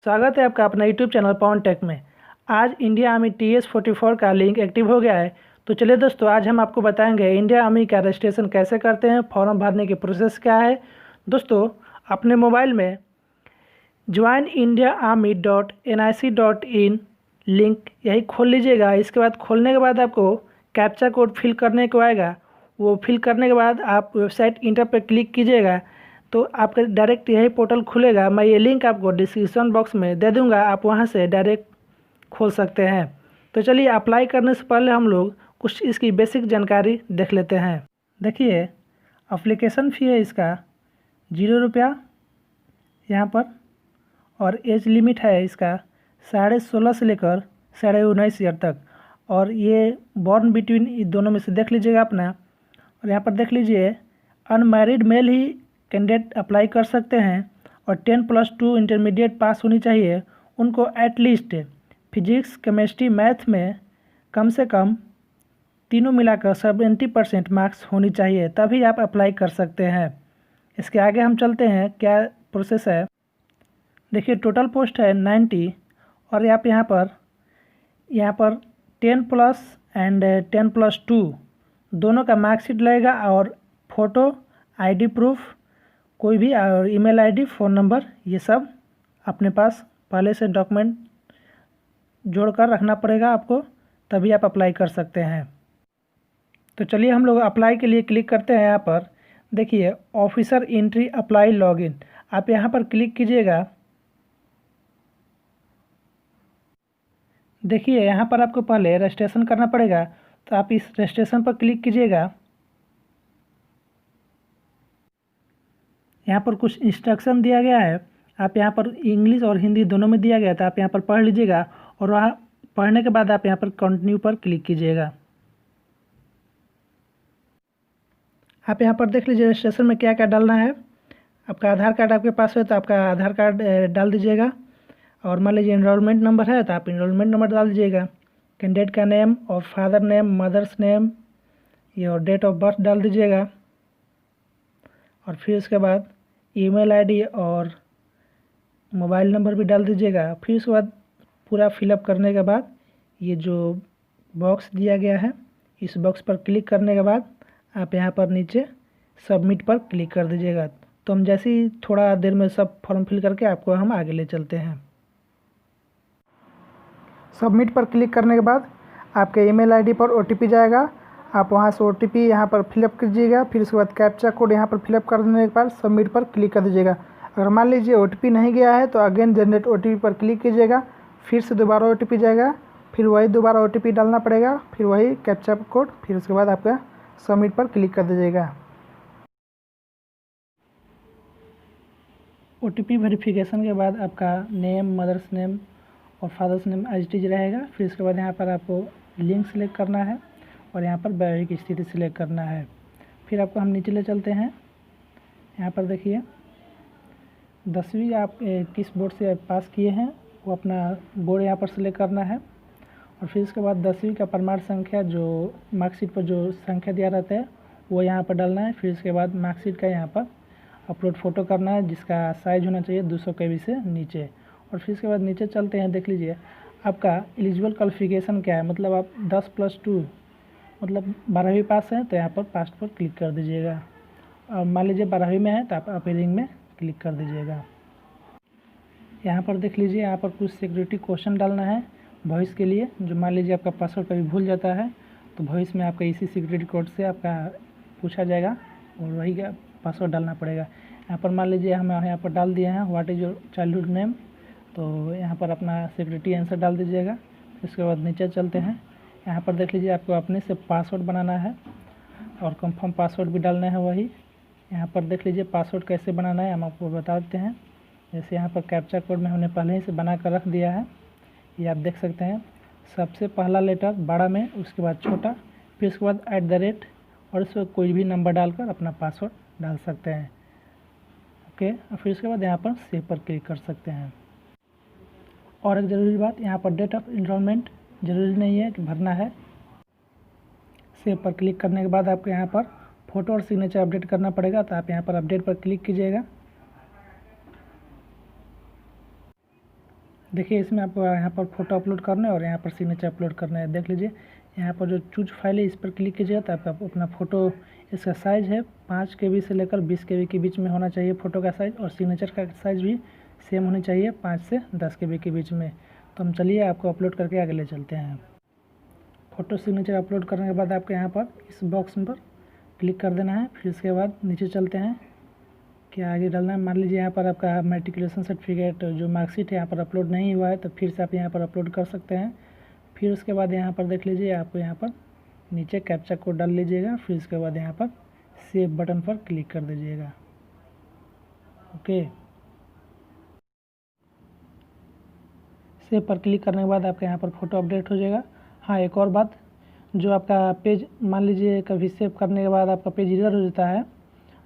स्वागत है आपका अपना यूट्यूब चैनल पवन टेक में। आज इंडिया आर्मी TS44 का लिंक एक्टिव हो गया है। तो चलिए दोस्तों, आज हम आपको बताएंगे इंडिया आर्मी का रजिस्ट्रेशन कैसे करते हैं, फॉर्म भरने की प्रोसेस क्या है। दोस्तों, अपने मोबाइल में joinindiaarmy.nic.in लिंक यही खोल लीजिएगा। इसके बाद खोलने के बाद आपको कैप्चा कोड फिल करने को आएगा। वो फिल करने के बाद आप वेबसाइट इंटर पर क्लिक कीजिएगा तो आपका डायरेक्ट यही पोर्टल खुलेगा। मैं ये लिंक आपको डिस्क्रिप्शन बॉक्स में दे दूंगा, आप वहां से डायरेक्ट खोल सकते हैं। तो चलिए, अप्लाई करने से पहले हम लोग कुछ इसकी बेसिक जानकारी देख लेते हैं। देखिए, एप्लीकेशन फ़ी है इसका 0 रुपया यहाँ पर, और एज लिमिट है इसका 16.5 से लेकर 19.5 ईयर तक। और ये बॉर्न बिटवीन दोनों में से देख लीजिएगा अपना। और यहाँ पर देख लीजिए, अनमैरिड मेल ही कैंडिडेट अप्लाई कर सकते हैं और 10+2 इंटरमीडिएट पास होनी चाहिए। उनको एटलीस्ट फिजिक्स, केमिस्ट्री, मैथ में कम से कम तीनों मिलाकर 70% मार्क्स होनी चाहिए, तभी आप अप्लाई कर सकते हैं। इसके आगे हम चलते हैं, क्या प्रोसेस है। देखिए, टोटल पोस्ट है 90 और आप यहाँ पर 10+ एंड 10+2 दोनों का मार्कशीट लगेगा और फ़ोटो, आईडी प्रूफ, कोई भी और ईमेल आईडी, फ़ोन नंबर, ये सब अपने पास पहले से डॉक्यूमेंट जोड़कर रखना पड़ेगा आपको, तभी आप अप्लाई कर सकते हैं। तो चलिए, हम लोग अप्लाई के लिए क्लिक करते हैं। यहाँ पर देखिए, ऑफिसर एंट्री अप्लाई लॉगिन, आप यहाँ पर क्लिक कीजिएगा। देखिए, यहाँ पर आपको पहले रजिस्ट्रेशन करना पड़ेगा, तो आप इस रजिस्ट्रेशन पर क्लिक कीजिएगा। यहाँ पर कुछ इंस्ट्रक्शन दिया गया है, आप यहाँ पर इंग्लिश और हिंदी दोनों में दिया गया है, तो आप यहाँ पर पढ़ लीजिएगा और वहाँ पढ़ने के बाद आप यहाँ पर कंटिन्यू पर क्लिक कीजिएगा। आप यहाँ पर देख लीजिए रजिस्ट्रेशन में क्या क्या डालना है। आपका आधार कार्ड आपके पास है तो आपका आधार कार्ड डाल दीजिएगा, और मान लीजिए इनरोलमेंट नंबर है तो आप इनरोलमेंट नंबर डाल दीजिएगा। कैंडिडेट का नेम और फादर नेम, मदर्स नेम, ये और डेट ऑफ बर्थ डाल दीजिएगा। और फिर उसके बाद ईमेल आईडी और मोबाइल नंबर भी डाल दीजिएगा। फिर उसके बाद पूरा फिलअप करने के बाद ये जो बॉक्स दिया गया है, इस बॉक्स पर क्लिक करने के बाद आप यहाँ पर नीचे सबमिट पर क्लिक कर दीजिएगा। तो हम जैसे ही थोड़ा देर में सब फॉर्म फिल करके आपको हम आगे ले चलते हैं। सबमिट पर क्लिक करने के बाद आपके ईमेल आईडी पर OTP जाएगा, आप वहां से OTP यहाँ पर फिलअप कीजिएगा। फिर उसके बाद कैप्चा कोड यहाँ पर फिलअप कर देने के बाद सबमिट पर क्लिक कर दीजिएगा। अगर मान लीजिए OTP नहीं गया है तो अगेन जनरेट OTP पर क्लिक कीजिएगा, फिर से दोबारा OTP जाएगा, फिर वही दोबारा OTP डालना पड़ेगा, फिर वही कैप्चा कोड, फिर उसके बाद आपका सबमिट पर क्लिक कर दीजिएगा। OTP वेरिफिकेशन के बाद आपका नेम, मदर्स नेम और father's name as it is रहेगा। फिर इसके बाद यहाँ पर आपको लिंक सिलेक्ट करना है और यहाँ पर वैलिडिटी की स्थिति सिलेक्ट करना है। फिर आपको हम नीचे ले चलते हैं। यहाँ पर देखिए, 10वीं आप किस बोर्ड से पास किए हैं वो अपना बोर्ड यहाँ पर सिलेक्ट करना है। और फिर इसके बाद 10वीं का प्रमाण संख्या, जो मार्कशीट पर जो संख्या दिया रहता है वो यहाँ पर डालना है। फिर इसके बाद मार्कशीट का यहाँ पर अपलोड फ़ोटो करना है, जिसका साइज़ होना चाहिए 200 KB से नीचे। और फिर इसके बाद नीचे चलते हैं, देख लीजिए आपका एलिजिबल क्वालिफिकेशन क्या है, मतलब आप 10+2 मतलब 12वीं पास हैं तो यहाँ पर पास पर क्लिक कर दीजिएगा। और मान लीजिए 12वीं में है तो आप अपीयरिंग में क्लिक कर दीजिएगा। यहाँ पर देख लीजिए, यहाँ पर कुछ सिक्योरिटी क्वेश्चन डालना है भविष्य के लिए। जो मान लीजिए आपका पासवर्ड कभी भूल जाता है तो भविष्य में आपका इसी सिक्योरिटी कोड से आपका पूछा जाएगा और वही पासवर्ड डालना पड़ेगा। यहाँ पर मान लीजिए हम यहाँ पर डाल दिए हैं what is your childhood name, तो यहाँ पर अपना सिक्योरिटी आंसर डाल दीजिएगा। इसके बाद नीचे चलते हैं। यहाँ पर देख लीजिए, आपको अपने से पासवर्ड बनाना है और कंफर्म पासवर्ड भी डालना है वही। यहाँ पर देख लीजिए पासवर्ड कैसे बनाना है हम आपको बता देते हैं। जैसे यहाँ पर कैप्चा कोड में हमने पहले ही से बना कर रख दिया है, ये आप देख सकते हैं। सबसे पहला लेटर बड़ा में, उसके बाद छोटा, फिर उसके बाद @ और इसमें कोई भी नंबर डालकर अपना पासवर्ड डाल सकते हैं। ओके, और फिर उसके बाद यहाँ पर सेव पर क्लिक कर सकते हैं। और एक ज़रूरी बात, यहाँ पर डेट ऑफ इनरोलमेंट ज़रूरी नहीं है कि भरना है। सेव पर क्लिक करने के बाद आपको यहाँ पर फ़ोटो और सिग्नेचर अपडेट करना पड़ेगा, तो आप यहाँ पर अपडेट पर क्लिक कीजिएगा। देखिए इसमें आपको यहाँ पर फ़ोटो अपलोड करना है और यहाँ पर सिग्नेचर अपलोड करना है। देख लीजिए यहाँ पर जो चूज फाइल है इस पर क्लिक कीजिएगा तो आपका अपना फ़ोटो, इसका साइज़ है 5 KB से लेकर 20 KB के बीच में होना चाहिए फ़ोटो का साइज़, और सिग्नेचर का साइज़ भी सेम होनी चाहिए 5 से 10 KB के बीच में। तो हम चलिए आपको अपलोड करके आगे ले चलते हैं। फ़ोटो सिग्नेचर अपलोड करने के बाद आपको यहाँ पर इस बॉक्स पर क्लिक कर देना है। फिर इसके बाद नीचे चलते हैं कि आगे डालना है। मान लीजिए यहाँ पर आपका मैट्रिकुलेशन सर्टिफिकेट जो मार्कशीट है यहाँ पर अपलोड नहीं हुआ है, तो फिर से आप यहाँ पर अपलोड कर सकते हैं। फिर उसके बाद यहाँ पर देख लीजिए आपको यहाँ पर नीचे कैप्चा कोड डाल लीजिएगा। फिर इसके बाद यहाँ पर सेव बटन पर क्लिक कर दीजिएगा। ओके, सेव पर क्लिक करने के बाद आपका यहाँ पर फ़ोटो अपडेट हो जाएगा। हाँ, एक और बात, जो आपका पेज मान लीजिए कभी सेव करने के बाद आपका पेज एरर हो जाता है,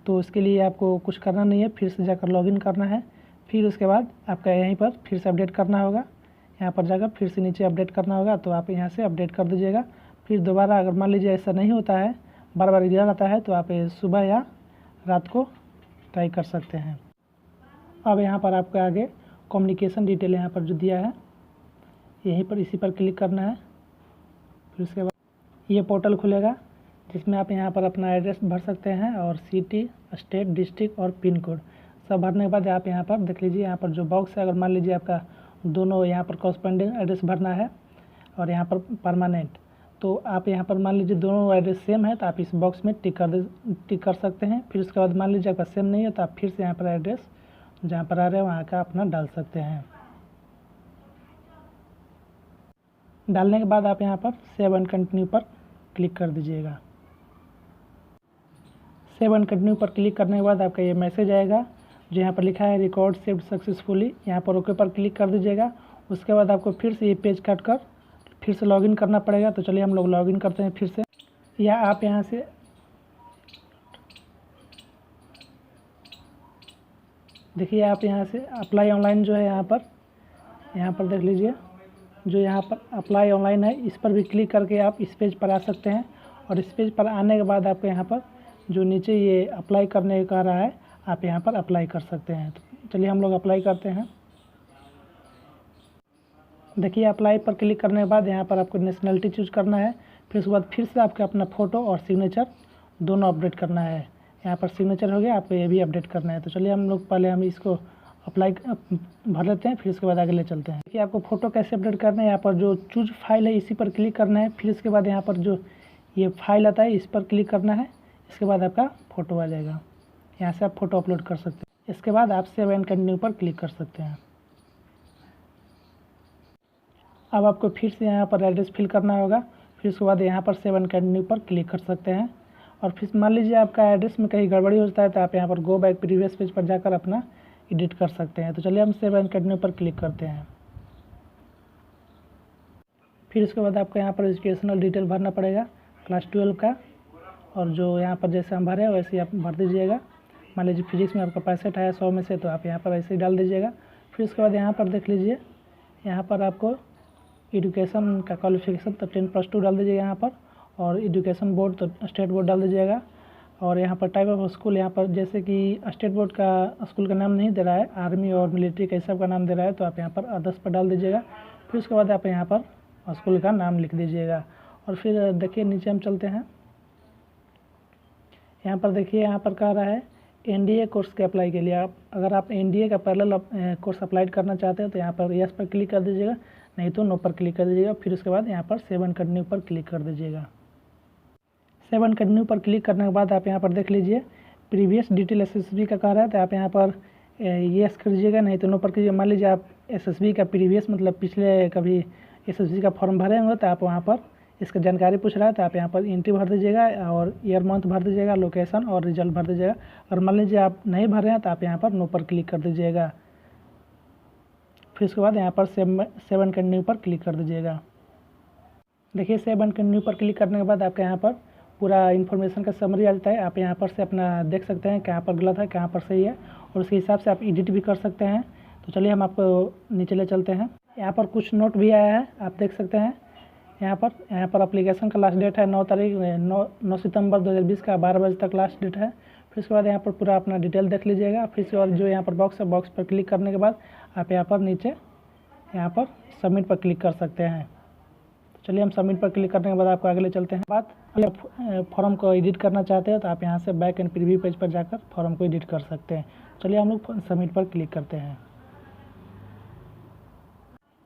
तो उसके लिए आपको कुछ करना नहीं है, फिर से जाकर लॉगिन करना है। फिर उसके बाद आपका यहीं पर फिर से अपडेट करना होगा। यहाँ पर जाकर फिर से नीचे अपडेट करना होगा, तो आप यहाँ से अपडेट कर दीजिएगा। फिर दोबारा अगर मान लीजिए ऐसा नहीं होता है, बार बार एरर आता है, तो आप सुबह या रात को ट्राई कर सकते हैं। अब यहाँ पर आपके आगे कम्युनिकेशन डिटेल यहाँ पर जो दिया है यहीं पर इसी पर क्लिक करना है। फिर उसके बाद ये पोर्टल खुलेगा जिसमें आप यहाँ पर अपना एड्रेस भर सकते हैं और सिटी, स्टेट, डिस्ट्रिक्ट और पिन कोड सब भरने के बाद आप यहाँ पर देख लीजिए यहाँ पर जो बॉक्स है, अगर मान लीजिए आपका दोनों यहाँ पर कॉरस्पॉन्डिंग एड्रेस भरना है और यहाँ पर परमानेंट, तो आप यहाँ पर मान लीजिए दोनों एड्रेस सेम है तो आप इस बॉक्स में टिक कर सकते हैं। फिर उसके बाद मान लीजिए आपका सेम नहीं है तो आप फिर से यहाँ पर एड्रेस जहाँ पर आ रहे हैं वहाँ का अपना डाल सकते हैं। डालने के बाद आप यहाँ पर सेव एंड कंटिन्यू पर क्लिक कर दीजिएगा। सेव एंड कंटिन्यू पर क्लिक करने के बाद आपका ये मैसेज आएगा जो यहाँ पर लिखा है रिकॉर्ड सेव्ड सक्सेसफुली। यहाँ पर ओके पर क्लिक कर दीजिएगा। उसके बाद आपको फिर से ये पेज कट कर फिर से लॉगिन करना पड़ेगा। तो चलिए हम लोग लॉगिन करते हैं फिर से, या आप यहाँ से देखिए आप यहाँ से अप्लाई ऑनलाइन जो है यहाँ पर देख लीजिए जो यहाँ पर अप्लाई ऑनलाइन है इस पर भी क्लिक करके आप इस पेज पर आ सकते हैं। और इस पेज पर आने के बाद आपको यहाँ पर जो नीचे ये अप्लाई करने का रहा है आप यहाँ पर अप्लाई कर सकते हैं। तो चलिए हम लोग अप्लाई करते हैं। देखिए अप्लाई पर क्लिक करने के बाद यहाँ पर आपको नेशनलिटी चूज करना है। फिर उसके बाद फिर से आपको अपना फ़ोटो और सिग्नेचर दोनों अपडेट करना है। यहाँ पर सिग्नेचर हो गया, आपको ये भी अपडेट करना है। तो चलिए हम लोग पहले हम इसको अप्लाई भर लेते हैं, फिर उसके बाद आगे ले चलते हैं। देखिए आपको फ़ोटो कैसे अपडेट करना है, यहाँ पर जो चूज फाइल है इसी पर क्लिक करना है। फिर इसके बाद यहाँ पर जो ये फाइल आता है इस पर क्लिक करना है। इसके बाद आपका फ़ोटो आ जाएगा, यहाँ से आप फ़ोटो अपलोड कर सकते हैं। इसके बाद आप सेव एंड कंटिन्यू पर क्लिक कर सकते हैं। अब आपको फिर से यहाँ पर एड्रेस फिल करना होगा। फिर उसके बाद यहाँ पर सेव एंड कंटिन्यू पर क्लिक कर सकते हैं। और फिर मान लीजिए आपका एड्रेस में कहीं गड़बड़ी होता है तो आप यहाँ पर गो बैक प्रीवियस पेज पर जाकर अपना एडिट कर सकते हैं। तो चलिए हम सेव एंड कंटिन्यू पर क्लिक करते हैं। फिर उसके बाद आपको यहाँ पर एजुकेशनल डिटेल भरना पड़ेगा क्लास 12 का, और जो यहाँ पर जैसे हम भरे वैसे ही आप भर दीजिएगा। मान लीजिए फिजिक्स में आपका 65 आया 100 में से, तो आप यहाँ पर ऐसे ही डाल दीजिएगा। फिर उसके बाद यहाँ पर देख लीजिए यहाँ पर आपको एजुकेशन का क्वालिफिकेशन तो 10+2 डाल दीजिएगा यहाँ पर, और एजुकेशन बोर्ड तो स्टेट बोर्ड डाल दीजिएगा। और यहाँ पर टाइप ऑफ स्कूल यहाँ पर जैसे कि स्टेट बोर्ड का स्कूल का नाम नहीं दे रहा है, आर्मी और मिलिट्री का सब का नाम दे रहा है, तो आप यहाँ पर अदर्स पर डाल दीजिएगा। फिर उसके बाद आप यहाँ पर स्कूल का नाम लिख दीजिएगा। और फिर देखिए नीचे हम चलते हैं। यहाँ पर देखिए यहाँ पर कह रहा है एनडीए कोर्स के अप्लाई के लिए अगर आप एनडीए का पैरेलल कोर्स अप्लाई करना चाहते हैं तो यहाँ पर यस पर क्लिक कर दीजिएगा, नहीं तो नो पर क्लिक कर दीजिएगा। फिर उसके बाद यहाँ पर सेव एंड कंटिन्यू पर क्लिक कर दीजिएगा। सेव एंड कंटिन्यू पर क्लिक करने के बाद आप यहाँ पर देख लीजिए प्रीवियस डिटेल एसएसबी का कह रहा है, तो आप यहाँ पर यस कर दीजिएगा, नहीं तो नो पर कीजिए। मान लीजिए आप एसएसबी का प्रीवियस मतलब पिछले कभी एसएसबी का फॉर्म भरे होंगे तो आप वहाँ पर इसका जानकारी पूछ रहा है तो आप यहाँ पर एंट्री भर दीजिएगा और ईयर मंथ भर दीजिएगा, लोकेशन और रिजल्ट भर दीजिएगा। और मान लीजिए आप नहीं भर रहे हैं तो आप यहाँ पर नो पर क्लिक कर दीजिएगा। फिर उसके बाद यहाँ पर सेव एंड कंटिन्यू पर क्लिक कर दीजिएगा। देखिए सेव एंड कंटिन्यू पर क्लिक करने के बाद आपका यहाँ पर पूरा इन्फॉर्मेशन का समरी आ जाता है। आप यहाँ पर से अपना देख सकते हैं कहाँ पर गलत है कहाँ पर सही है, और उसके हिसाब से आप एडिट भी कर सकते हैं। तो चलिए हम आपको नीचे ले चलते हैं। यहाँ पर कुछ नोट भी आया है, आप देख सकते हैं। यहाँ पर एप्लीकेशन का लास्ट डेट है 9 सितंबर 2020 का 12 बजे तक लास्ट डेट है। फिर उसके बाद यहाँ पर पूरा अपना डिटेल देख लीजिएगा। फिर उसके बाद जो यहाँ पर बॉक्स है, बॉक्स पर क्लिक करने के बाद आप यहाँ पर नीचे यहाँ पर सबमिट पर क्लिक कर सकते हैं। तो चलिए हम सबमिट पर क्लिक करने के बाद आपको आगे ले चलते हैं। बात आप फॉर्म को एडिट करना चाहते हैं तो आप यहाँ से बैक एंड प्रीव्यू पेज पर जाकर फॉर्म को एडिट कर सकते हैं। चलिए हम लोग सबमिट पर क्लिक करते हैं।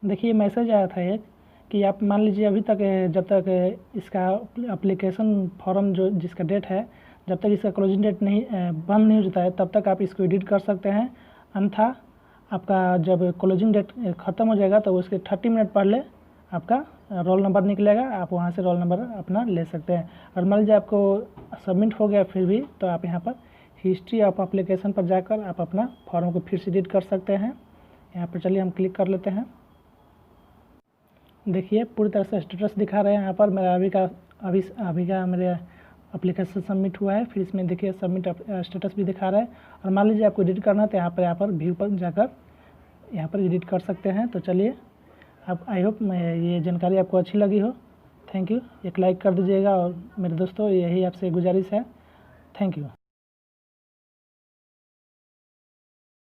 देखिए मैसेज आया था एक कि आप मान लीजिए अभी तक जब तक इसका एप्लीकेशन फॉर्म जो जिसका डेट है, जब तक इसका क्लोजिंग डेट नहीं बंद नहीं हो जाता है तब तक आप इसको एडिट कर सकते हैं। अन्यथा आपका जब क्लोजिंग डेट ख़त्म हो जाएगा तो उसके 30 मिनट पहले आपका रोल नंबर निकलेगा, आप वहाँ से रोल नंबर अपना ले सकते हैं। और मान लीजिए आपको सबमिट हो गया फिर भी, तो आप यहाँ पर हिस्ट्री ऑफ एप्लीकेशन पर जाकर आप अपना फॉर्म को फिर से एडिट कर सकते हैं। यहाँ पर चलिए हम क्लिक कर लेते हैं। देखिए पूरी तरह से स्टेटस दिखा रहे हैं यहाँ पर मेरा अभी का मेरे एप्लीकेशन सबमिट हुआ है। फिर इसमें देखिए सबमिट स्टेटस भी दिखा रहा है। और मान लीजिए आपको एडिट करना है तो यहाँ पर व्यू पर जाकर यहाँ पर एडिट कर सकते हैं। तो चलिए आप आई होप ये जानकारी आपको अच्छी लगी हो। Thank you. एक लाइक कर दीजिएगा और मेरे दोस्तों यही आपसे गुजारिश है। Thank you.